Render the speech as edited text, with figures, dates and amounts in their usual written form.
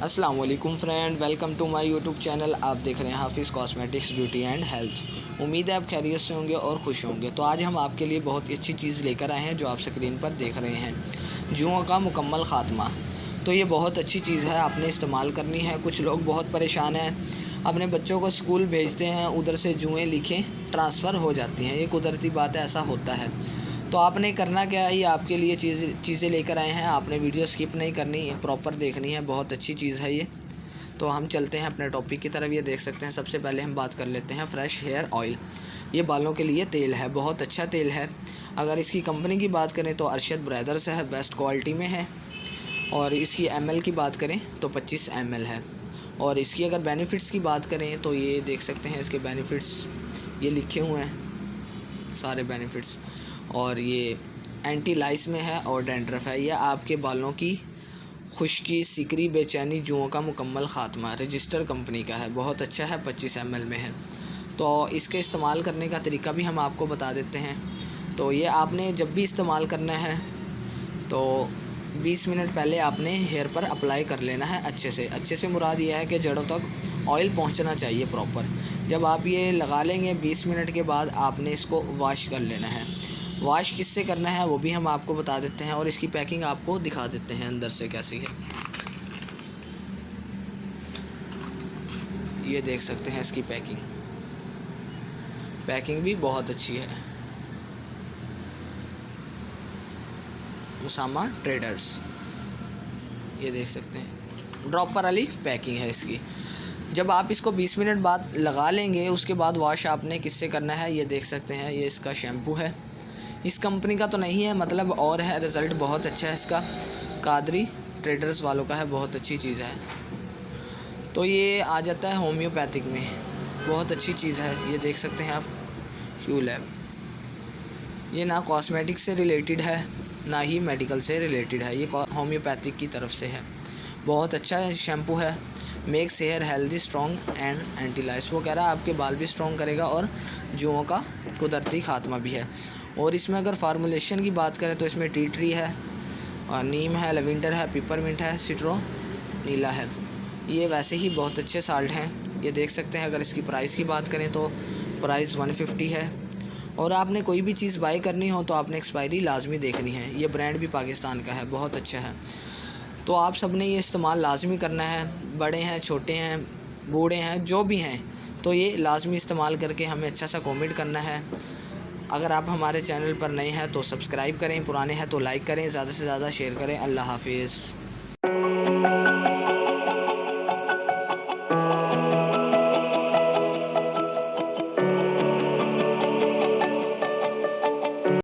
अस्सलाम वालेकुम friend, welcome to my YouTube channel. आप देख रहे हैं हाफिज़ कॉस्मेटिक्स ब्यूटी एंड हेल्थ। उम्मीद है आप खैरियत से होंगे और खुश होंगे। तो आज हम आपके लिए बहुत ही अच्छी चीज़ लेकर आए हैं जो आप स्क्रीन पर देख रहे हैं, जुओं का मुकम्मल ख़ात्मा। तो ये बहुत अच्छी चीज़ है, आपने इस्तेमाल करनी है। कुछ लोग बहुत परेशान हैं, अपने बच्चों को स्कूल भेजते हैं, उधर से जुएँ लिखें ट्रांसफ़र हो जाती हैं। ये कुदरती बात है, ऐसा होता है। तो आपने करना क्या है, ये आपके लिए चीज़ें लेकर आए हैं। आपने वीडियो स्किप नहीं करनी, प्रॉपर देखनी है। बहुत अच्छी चीज़ है ये। तो हम चलते हैं अपने टॉपिक की तरफ। ये देख सकते हैं, सबसे पहले हम बात कर लेते हैं फ्रेश हेयर ऑयल। ये बालों के लिए तेल है, बहुत अच्छा तेल है। अगर इसकी कंपनी की बात करें तो अरशद ब्रदर्स है, बेस्ट क्वालिटी में है। और इसकी ml की बात करें तो 25 ml है। और इसकी अगर बेनिफिट्स की बात करें तो ये देख सकते हैं, इसके बेनिफिट्स ये लिखे हुए हैं सारे बेनिफिट्स। और ये एंटी लाइस में है और डैंड्रफ है। यह आपके बालों की खुश्की, सिकरी, बेचैनी, जुओं का मुकम्मल ख़ात्मा रजिस्टर कंपनी का है। बहुत अच्छा है, 25 ml में है। तो इसके इस्तेमाल करने का तरीका भी हम आपको बता देते हैं। तो ये आपने जब भी इस्तेमाल करना है तो 20 मिनट पहले आपने हेयर पर अप्लाई कर लेना है अच्छे से मुराद ये है कि जड़ों तक ऑयल पहुंचना चाहिए प्रॉपर। जब आप ये लगा लेंगे 20 मिनट के बाद आपने इसको वॉश कर लेना है। वॉश किससे करना है वो भी हम आपको बता देते हैं और इसकी पैकिंग आपको दिखा देते हैं अंदर से कैसी है। ये देख सकते हैं इसकी पैकिंग भी बहुत अच्छी है। मुसामा ट्रेडर्स, ये देख सकते हैं, ड्रॉपर वाली पैकिंग है इसकी। जब आप इसको 20 मिनट बाद लगा लेंगे उसके बाद वॉश आपने किससे करना है, ये देख सकते हैं। ये इसका शैम्पू है, इस कंपनी का तो नहीं है, मतलब और है। रिज़ल्ट बहुत अच्छा है इसका, कादरी ट्रेडर्स वालों का है, बहुत अच्छी चीज़ है। तो ये आ जाता है होम्योपैथिक में, बहुत अच्छी चीज़ है। ये देख सकते हैं आप, क्यूलैब। ये ना कॉस्मेटिक से रिलेटेड है ना ही मेडिकल से रिलेटेड है, ये होम्योपैथिक की तरफ से है। बहुत अच्छा शैम्पू है। Makes hair healthy, strong and anti lice. वो कह रहा है आपके बाल भी स्ट्रॉन्ग करेगा और जुओं का कुदरती ख़ात्मा भी है। और इसमें अगर फार्मूलेशन की बात करें तो इसमें टी ट्री है, और नीम है, लवेंडर है, पिपरमिंट है, सिट्रो नीला है। ये वैसे ही बहुत अच्छे साल्ट हैं, ये देख सकते हैं। अगर इसकी प्राइस की बात करें तो प्राइस 150 है। और आपने कोई भी चीज़ बाई करनी हो तो आपने एक्सपायरी लाजमी देखनी है। ये ब्रांड भी पाकिस्तान का है, बहुत अच्छा है। तो आप सब ने ये इस्तेमाल लाजमी करना है, बड़े हैं, छोटे हैं, बूढ़े हैं, जो भी हैं, तो ये लाजमी इस्तेमाल करके हमें अच्छा सा कमेंट करना है। अगर आप हमारे चैनल पर नए हैं तो सब्सक्राइब करें, पुराने हैं तो लाइक करें, ज़्यादा से ज़्यादा शेयर करें। अल्लाह हाफिज़।